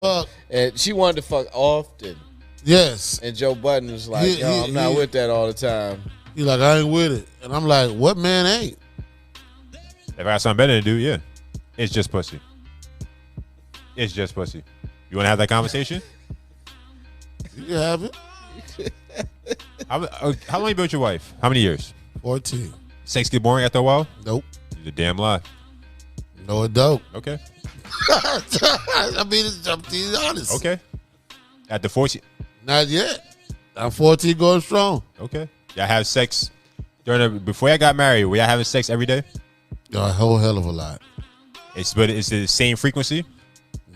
And she wanted to fuck often. Yes. And Joe Budden was like, I'm not with that all the time. He like, I ain't with it. And I'm like, what man ain't? If I got something better to do, yeah. It's just pussy. It's just pussy. You want to have that conversation? You can have it. How long you been with your wife? How many years? 14. Sex get boring after a while? Nope. You're a damn lie. No, it don't. Okay. I mean, I'm being honest. Okay. At the 14? Not yet. I'm 14 going strong. Okay. Y'all have sex before y'all got married, were y'all having sex every day? A whole hell of a lot. But it's the same frequency?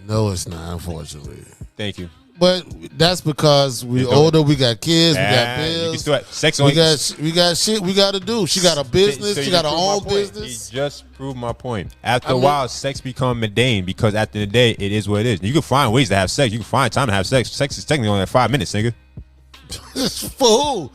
No, it's not, unfortunately. Thank you. But that's because we older, we got kids, we got bills. You can still have sex we got shit we got to do. She got a business. So she got her own business. You just proved my point. After a while, sex become mundane because at the end of the day, it is what it is. You can find ways to have sex. You can find time to have sex. Sex is technically only like 5 minutes, nigga. For who?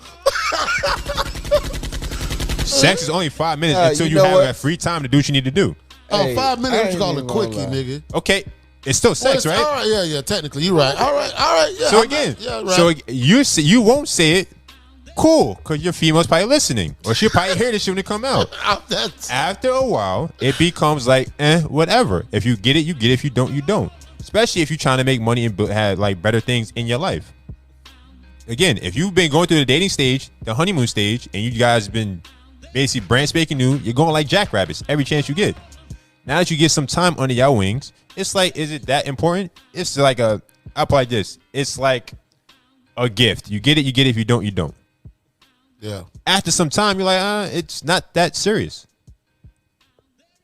Sex is only 5 minutes until you have that free time to do what you need to do. Oh, 5 minutes, you call it quickie, nigga. Okay. It's still sex, right? All right, yeah, technically, you're right. All right, yeah. So again, you won't say it, cool, because your female's probably listening, or she'll probably hear this shit when it come out. After a while, it becomes like, whatever. If you get it, you get it. If you don't, you don't. Especially if you're trying to make money and have like better things in your life. Again, if you've been going through the dating stage, the honeymoon stage, and you guys been basically brand spanking new, you're going like jackrabbits every chance you get. Now that you get some time under your wings, it's like, is it that important? It's like I'll put it like this. It's like a gift. You get it, you get it. If you don't, you don't. Yeah. After some time, you're like, it's not that serious.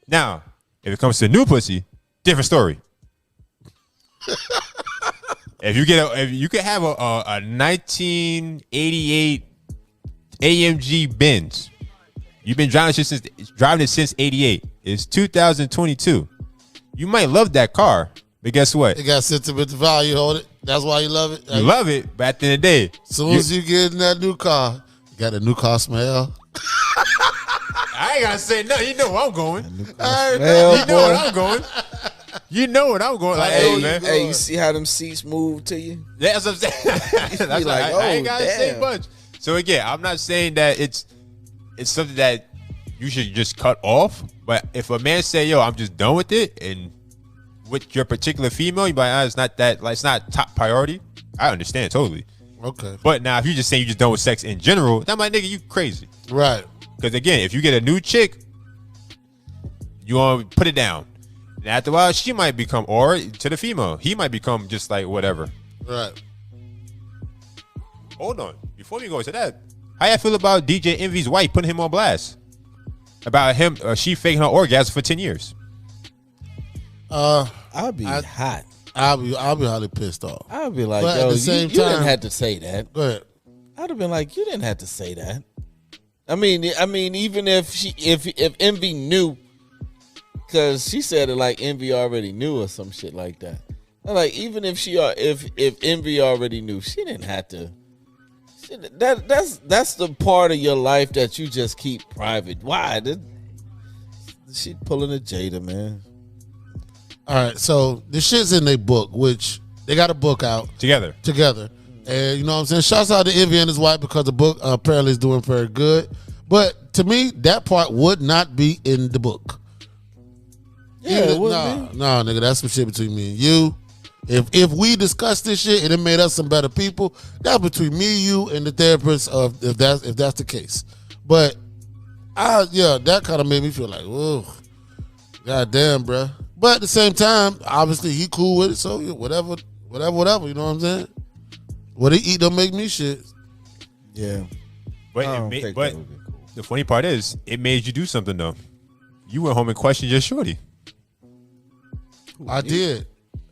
Now, if it comes to new pussy, different story. If you could have a 1988 AMG Benz, you've been driving it since '88. It's 2022. You might love that car, but guess what? It got sentimental value on it. That's why you love it. You love it, but at the end of the day, as soon as you get in that new car, you got a new car smell. I ain't gotta say nothing. You know where I'm going. You know where I'm going. You know what I'm going. Like, hey, man. Hey, you see how them seats move to you? That's what I'm saying. That's like, I ain't gotta say much. So again, I'm not saying that it's something that you should just cut off. But if a man say, "Yo, I'm just done with it," and with your particular female, you be like, "It's not that. Like, it's not top priority." I understand totally. Okay. But now, if you just saying you just done with sex in general, that might nigga you crazy. Right. Because again, if you get a new chick, you want to put it down. And after a while, she might become, or to the female, he might become just like whatever. Right. Hold on. Before we go into that, how y'all feel about DJ Envy's wife putting him on blast? About him, she faking her orgasm for 10 years. I'd be hot. I'll be highly pissed off. I'd be like, but yo, at the same you time, didn't have to say that. Go ahead. I'd have been like, you didn't have to say that. I mean, even if Envy knew, because she said it like Envy already knew or some shit like that. I'm like, even if Envy already knew, she didn't have to. That's the part of your life that you just keep private. Why? She pulling a Jada, man. All right, so the shit's in their book, which they got a book out together. And you know what I'm saying? Shouts out to Envy and his wife because the book apparently is doing very good. But to me, that part would not be in the book. Yeah, it wouldn't be. No, nigga, that's some shit between me and you. If we discuss this shit and it made us some better people, that's between me, you, and the therapist. If that's the case, but that kind of made me feel like, whoa, goddamn, bruh. But at the same time, obviously he cool with it, so whatever. You know what I'm saying? What he eat don't make me shit. Yeah, but the funny part is, it made you do something though. You went home and questioned your shorty. I did.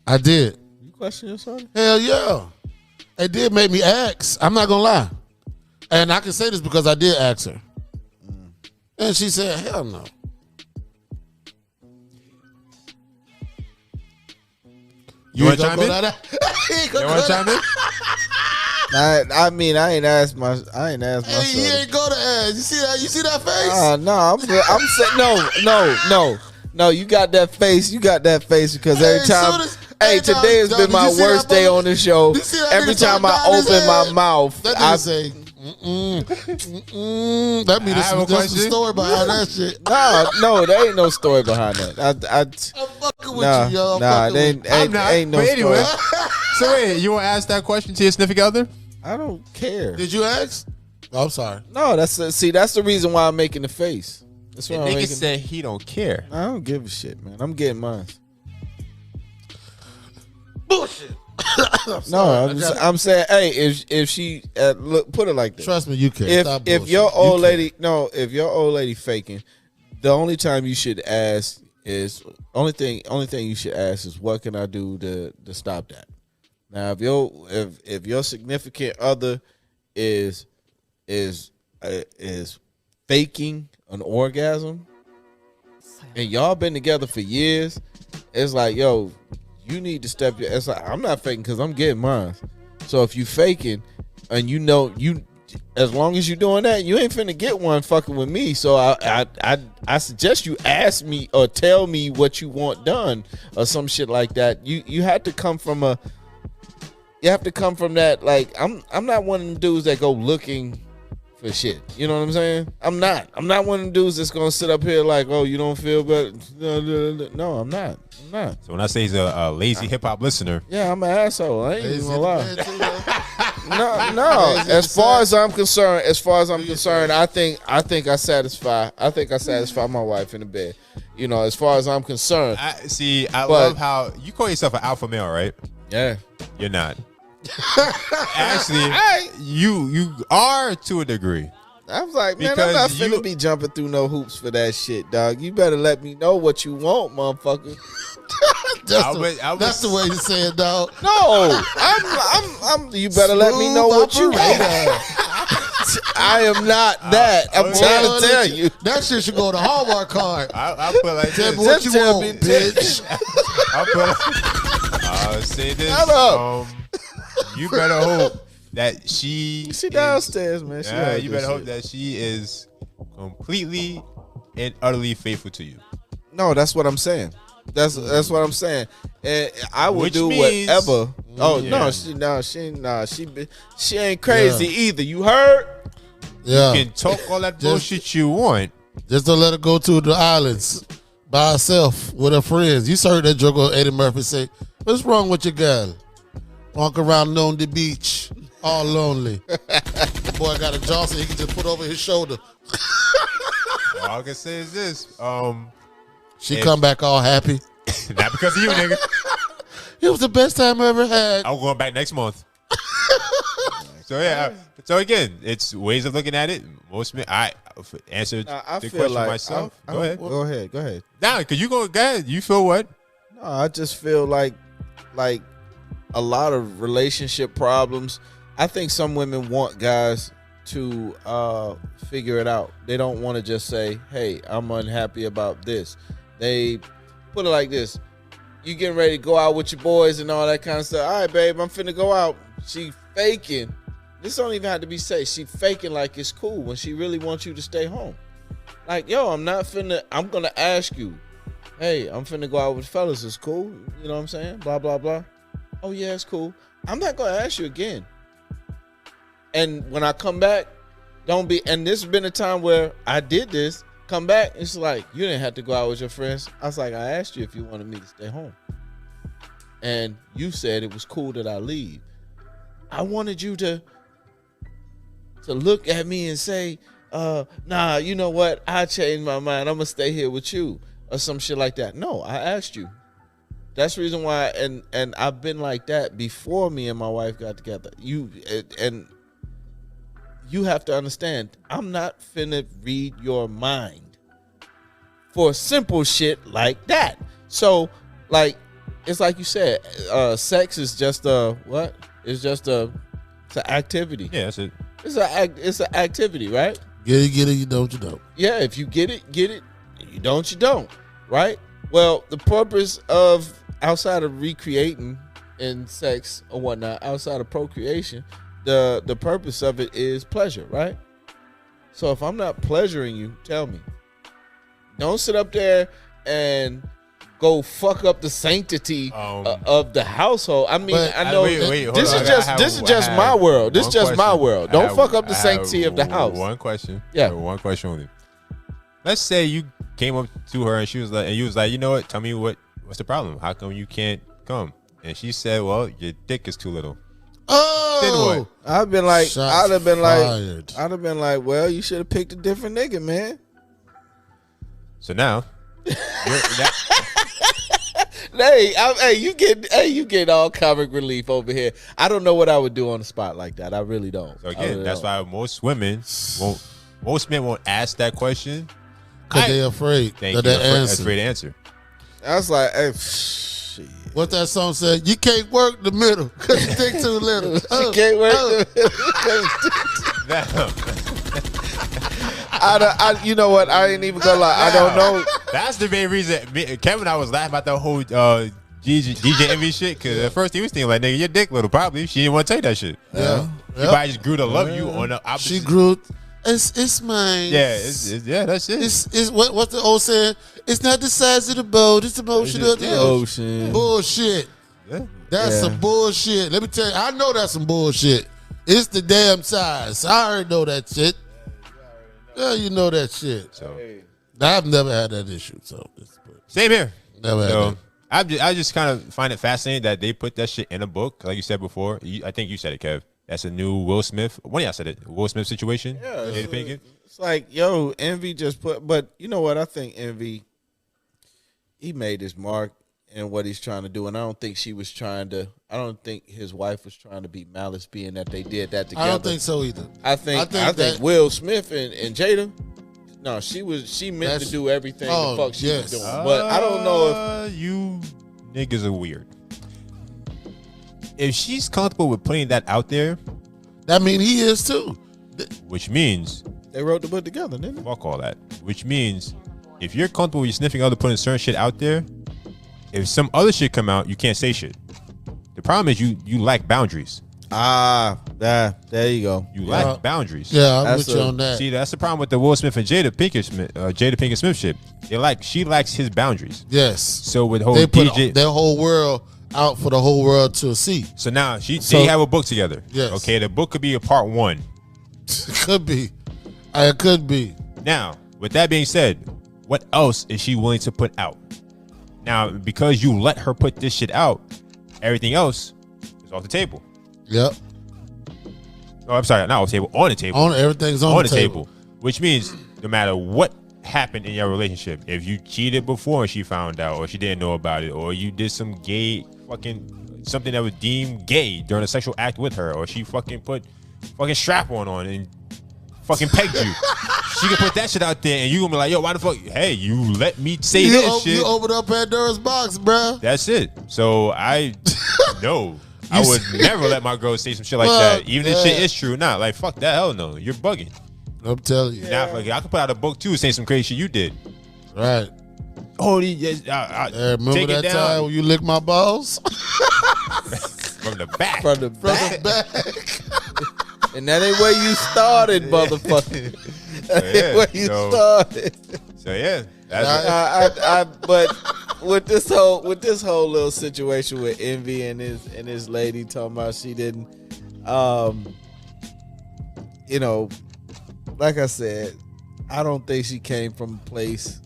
You question your shorty? Hell yeah. It did make me ask. I'm not gonna lie. And I can say this because I did ask her. And she said, hell no. You want to chime in? You want to chime in? I mean, I ain't asked my. Hey, he ain't go to ask. You see that face? No, I'm saying no. You got that face. You got that face because every time. Hey, today has been my worst day on the show. Every time I open my mouth, I say, that means there's some story behind that shit. No, there ain't no story behind that. I'm fucking with you, yo. Ain't no anyway. story. So wait, you want to ask that question to your significant other? I don't care. Did you ask? Oh, I'm sorry. No, that's the reason why I'm making the face. That's why The I'm nigga making. said he don't care. I don't give a shit, man. I'm getting mine. Bullshit. No, I'm saying, hey, if she look, put it like this. Trust me, you can. If your old lady faking, the only time you should ask is only thing you should ask is what can I do to stop that. Now, if your significant other is faking an orgasm, and y'all been together for years, it's like, yo, you need to step your. It's like, I'm not faking because I'm getting mine. So if you faking, and you know you, as long as you doing that, you ain't finna get one fucking with me. So I suggest you ask me or tell me what you want done or some shit like that. You have to come from a. You have to come from that. Like I'm not one of them dudes that go looking for shit. You know what I'm saying? I'm not one of them dudes that's gonna sit up here like, oh, you don't feel better. No, I'm not. So when I say he's a lazy hip hop listener, Yeah, I'm an asshole. I ain't even gonna lie. No. As far as I'm concerned, I think I satisfy my wife in the bed. You know, as far as I'm concerned. I love how you call yourself an alpha male, right? Yeah. You're not. Actually, you are to a degree. I was like, man, I'm Because not finna be jumping through no hoops for that shit, dog. You better let me know what you want, motherfucker. That's the way you say it, dog. No, I'm. You better let me know what you want. I am not that. I'm trying to tell you. That shit should go on a Hallmark card. I put like Tell this. me what you want, bitch. I'll say this. Shut up. You better hope that she downstairs, man. You better hope that she is completely and utterly faithful to you. No, that's what I'm saying. That's what I'm saying. And I would Which do means- whatever. Oh Yeah. she ain't crazy either. You heard? Yeah. You can talk all that bullshit you want. Just don't let her go to the islands by herself with her friends. You heard that joke on Eddie Murphy say, what's wrong with your girl? Walk around on the beach, all lonely. Boy got a Johnson he can just put over his shoulder. All I can say is this. She come back all happy. Not because of you, nigga. It was the best time I ever had. I'm going back next month. So yeah. So again, it's ways of looking at it. Most men, I answered I the feel question like myself. Go ahead. Go ahead. Nah, because you go ahead. You feel what? No, I just feel like a lot of relationship problems. I think some women want guys to figure it out. They don't want to just say, hey, I'm unhappy about this. They put it like this. You getting ready to go out with your boys and all that kind of stuff. All right, babe, I'm finna go out. She faking. This don't even have to be said. She faking like it's cool when she really wants you to stay home. Like, yo, I'm gonna ask you, hey, I'm finna go out with fellas. It's cool. You know what I'm saying? Blah, blah, blah. Oh, yeah, it's cool. I'm not gonna ask you again. And when I come back, and this has been a time where I did this, come back, it's like, you didn't have to go out with your friends. I was like, I asked you if you wanted me to stay home. And you said it was cool that I leave. I wanted you to look at me and say, nah, you know what? I changed my mind. I'm going to stay here with you or some shit like that. No, I asked you. That's the reason why, and I've been like that before me and my wife got together. You have to understand, I'm not finna read your mind for simple shit like that. So, like, it's like you said, sex is just what? It's just it's an activity. Yeah, that's it. It's an activity, right? Get it, you don't, you don't. Yeah, if you get it. You don't, right? Well, the purpose of, outside of recreating in sex or whatnot, outside of procreation, the purpose of it is pleasure, right? So if I'm not pleasuring you, tell me. Don't sit up there and go fuck up the sanctity of the household. I mean, I know this is just my world. This is just my world. Don't fuck up the sanctity of the house. One question. Yeah. One question only. Let's say you came up to her and she was like, and you was like, you know what? Tell me what's the problem? How come you can't come? And she said, well, your dick is too little. Oh, Then what? I'd have been like, fired. well, you should have picked a different nigga, man. So now, you get all comic relief over here. I don't know what I would do on the spot like that. I really don't. So again, that's why most men won't ask that question because they're afraid that they answer. Afraid to answer. I was like, hey, shit. What that song said? You can't work the middle because you dick too little. You can't work the middle. You know what? I ain't even gonna lie. I don't know. That's the main reason. Kevin and I was laughing about the whole DJ Envy shit because at first he was thinking like, nigga, your dick little. Probably she didn't want to take that shit. Yeah. She probably just grew to love you on the opposite. She grew. It's mine. Yeah, that's it. It's what's the old saying? It's not the size of the boat, it's the motion of the ocean. Bullshit. Yeah. That's some bullshit. Let me tell you, I know that's some bullshit. It's the damn size. I already know that shit. Yeah, you know that shit. So I've never had that issue. So same here. Never had that. I just kind of find it fascinating that they put that shit in a book, like you said before. I think you said it, Kev. That's a new Will Smith. When y'all said it, Will Smith situation. Yeah, it's like, yo, Envy just put. But you know what? I think Envy, he made his mark in what he's trying to do, and I don't think she was trying to. I don't think his wife was trying to be malice, being that they did that together. I don't think so either. I think Will Smith and Jada. No, she meant to do everything the fuck she was doing. But I don't know if you niggas are weird. If she's comfortable with putting that out there, that mean he is too. Which means they wrote the book together, didn't they? Fuck all that. Which means if you're comfortable with you sniffing other putting certain shit out there, if some other shit come out, you can't say shit. The problem is you lack boundaries. There you go. You lack boundaries. Yeah, I'm with you on that. See, that's the problem with the Will Smith and Jada Pinkett Smith shit. She lacks his boundaries. Yes. So with whole they put DJ, their whole world out for the whole world to see. So now they have a book together. Yes. Okay, the book could be a part 1. It could be. It could be. Now, with that being said, what else is she willing to put out? Now, because you let her put this shit out, everything else is off the table. Yep. Oh, I'm sorry, not off the table, on the table. Everything's on the table. Which means no matter what happened in your relationship, if you cheated before and she found out, or she didn't know about it, or you did some gay something that was deemed gay during a sexual act with her, or she fucking put strap-on and fucking pegged you. She can put that shit out there and you gonna be like, yo, why the fuck? Hey, you let me say this shit. You opened up Pandora's box, bruh. That's it. So I would never let my girl say some shit like that. Even if shit is true or not. Like, fuck that, hell no. You're bugging. I'm telling you. Now, I could put out a book too saying some crazy shit you did. Right. Oh, remember that time when you licked my balls? From the back. From the back. And that ain't where you started, motherfucker. That ain't where you started. So yeah. But with this whole little situation with Envy and his lady talking about she didn't, like I said, I don't think she came from a place,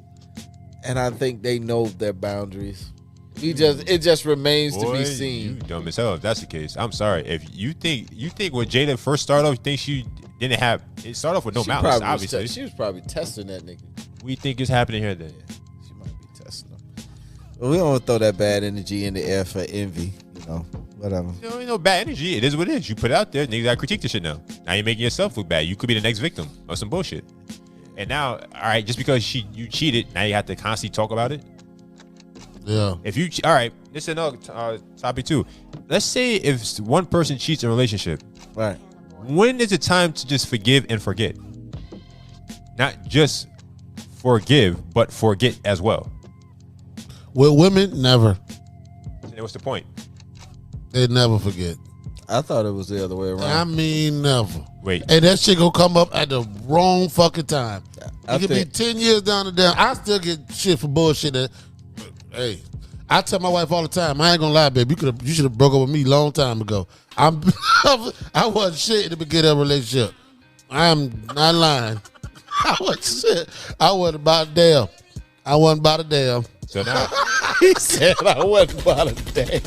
and I think they know their boundaries. It just remains to be seen. You dumb as hell if that's the case. I'm sorry. If you think when Jada first started off, you think she didn't have it started off with no malice, obviously. She was probably testing that nigga. We think it's happening here then. Yeah, she might be testing him. But we don't want to throw that bad energy in the air for Envy, whatever. Ain't no bad energy. It is what it is. You put it out there, niggas gotta critique this shit now. Now you're making yourself look bad. You could be the next victim of some bullshit. And now, all right, just because you cheated, now you have to constantly talk about it. Yeah. If you all right, this is another topic too. Let's say if one person cheats in a relationship, right? When is it time to just forgive and forget? Not just forgive, but forget as well. With women, never. And what's the point? They never forget. I thought it was the other way around. I mean, never. Wait. And that shit gonna come up at the wrong fucking time. It could be 10 years down the down. I still get shit for bullshit that Hey, I tell my wife all the time, I ain't gonna lie, babe. You should have broke up with me a long time ago. I wasn't shit in the beginning of a relationship. I am not lying. I wasn't shit. I wasn't about a damn. So now He said I wasn't about a damn.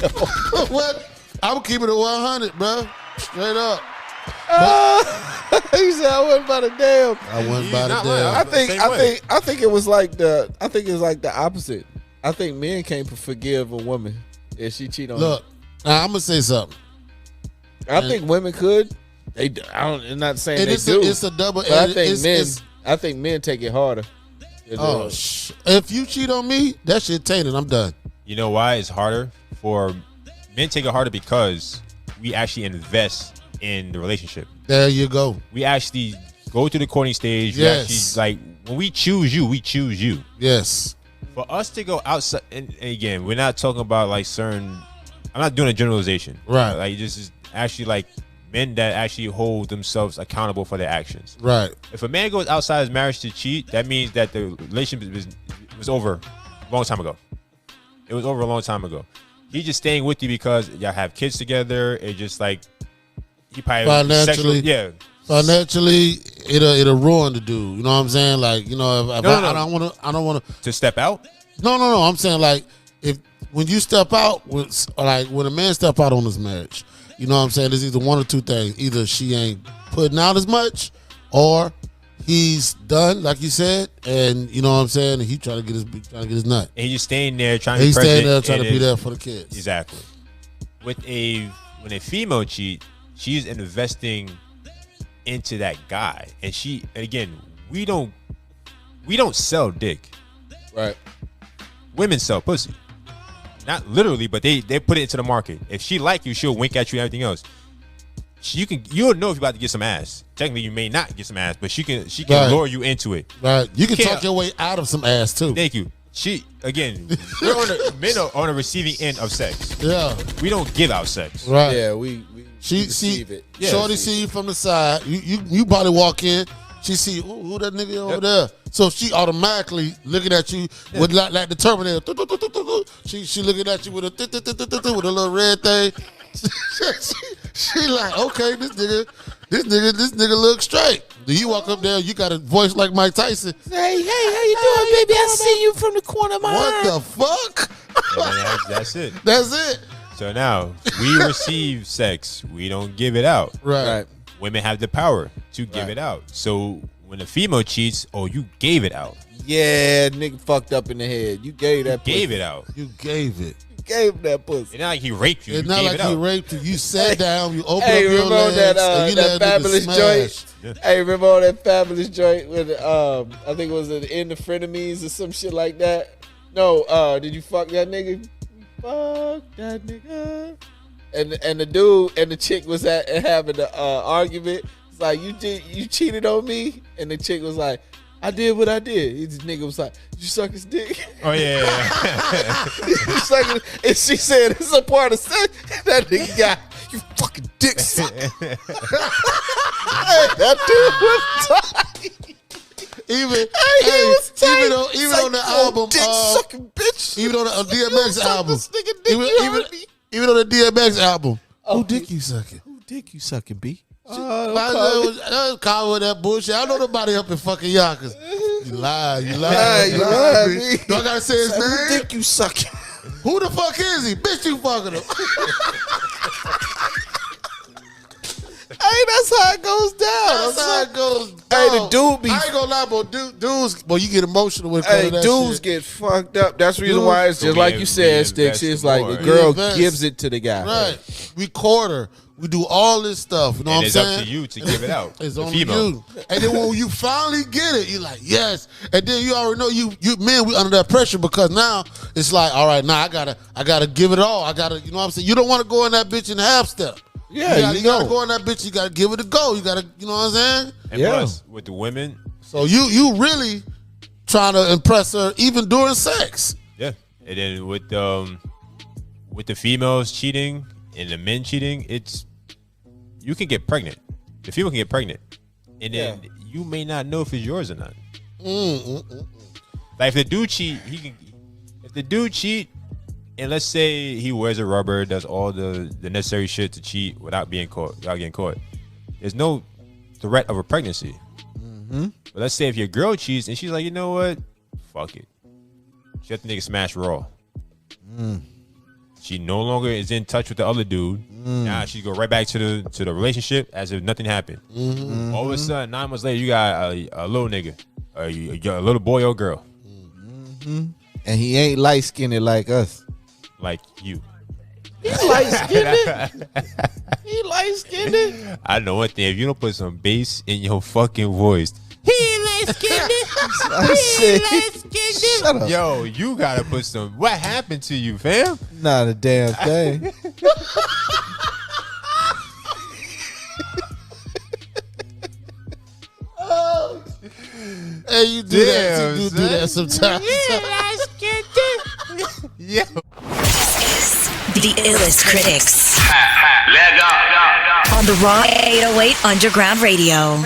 What? I'm keeping it 100, bro. Straight up. He said I wasn't about a damn. I wasn't about not a damn. lying. I think it was like the opposite. I think men can't forgive a woman if she cheat on Look, now I'm gonna say something. them. I think women could. I'm not saying And they do. it's a double. But I think it's, I think men take it harder. Oh, if you cheat on me, that shit tainted. I'm done. you know why it's harder for men take it harder because we actually invest in the relationship. There you go. We actually go to the courting stage. Yes. We actually, like, when we choose you, we choose you. Yes. For us to go outside, and again, we're not talking about like certain. I'm not doing a generalization. Right. Like, this is actually like men that actually hold themselves accountable for their actions. Right. If a man goes outside his marriage to cheat, that means that the relationship was over a long time ago. It was over a long time ago. He's just staying with you because y'all have kids together. It's just like he probably Financially, yeah. Financially, it'll ruin the dude. You know what I'm saying? Like, you know, if No. I don't want To step out. No. I'm saying, like, when you step out, when a man step out on his marriage, you know what I'm saying? There's either one or two things. Either she ain't putting out as much, or he's done, like you said, and you know what I'm saying. And he trying to get his nut. And he's just staying there trying He's to be staying there present trying to and be there for the kids. Exactly. When a female cheat, she's investing into that guy, and again, we don't sell dick. Right. Women sell pussy. Not literally, but they put it into the market. If she like you, she'll wink at you and everything else. You'll know if you're about to get some ass. Technically, you may not get some ass, but she can Right. lure you into it. Right. You can Can't- talk your way out of some ass too. Thank you. Men are on the receiving end of sex. Yeah. We don't give out sex. Right. Yeah, we She see receive it. Yeah. Shorty see you from the side. You probably walk in. She see who that nigga over there. So she automatically looking at you with like the Terminator. She looking at you with a little red thing. she like, okay, this nigga look straight. Then you walk up there, you got a voice like Mike Tyson. Hey, how you doing, baby? I see you from the corner of my What eye. the fuck? And then that's it. That's it. So now we receive sex. We don't give it out. Right. Women have the power to give it out. So when a female cheats, you gave it out. Yeah, nigga fucked up in the head. You gave that pussy. Gave it out. You gave it. You gave him that pussy. It's not like he raped you. It's You not gave like it he out. raped you. You sat down, you opened Hey, up your remember legs, that and you that let that nigga fabulous smash. joint? Yeah. Hey, remember all that fabulous joint with I think it was an In the Frenemies or some shit like that? No, did you fuck that nigga? Fuck that nigga. And the dude and the chick was having the argument. It's like, you cheated on me, and the chick was like, I did what I did. This nigga was like, did you suck his dick? Oh yeah. You suck it. And she said, it's a part of sex. That nigga got, you fucking dick sucker. Hey, that dude was tight. Even on the album, dick sucking bitch. even on the DMX album, This nigga dick, you heard me. even on the DMX album, who dick you sucking? Who dick you sucking, B? That was Kyle with that bullshit. I know nobody up in fucking Yonkers. You lie, you lied, me. B. Do I gotta say his Who name? dick you sucking? Who the fuck is he? Bitch, you fucking him. Hey, that's how it goes down. That's how it goes. Hey, dog. the dude be. I ain't gonna lie, but dudes, boy, you get emotional with Hey, that dudes shit. get fucked up. That's the reason Dudes- why it's So just we like you said, invest Styxx. It's like more. the girl We invest. gives it to the guy. Right. We quarter. We do all this stuff. You know And what I'm it's saying? up to you to give it out. It's The on female. you. And then when you finally get it, you're like, yes. And then you already know you men, we under that pressure because now it's like, all right, now I gotta give it all. I gotta, you know what I'm saying? You don't want to go in that bitch in half step. Yeah, you gotta go in that bitch, you gotta give it a go. You gotta, you know what I'm saying? And Yeah. plus, with the women, So you really trying to impress her even during sex. yeah. And then with the females cheating and the men cheating, you can get pregnant. The female can get pregnant, and then you may not know if it's yours or not. Like if the dude cheat, he can. If the dude cheat, and let's say he wears a rubber, does all the necessary shit to cheat without getting caught, there's no threat of a pregnancy. But let's say if your girl cheats and she's like, you know what, fuck it, she let the nigga smash raw. She no longer is in touch with the other dude. Now she go right back to the relationship as if nothing happened. All of a sudden, 9 months later, you got a little nigga, a little boy or girl, and he ain't light skinned like us. like you. He light skinned. He light skinned. I know one thing. If you don't put some bass in your fucking voice, he light skinned. Shut up. Yo, you gotta put some. What happened to you, fam? Not a damn thing. Hey, you do that. You do that sometimes. Yeah. The Illest Critics. On the Raw 808 Underground Radio.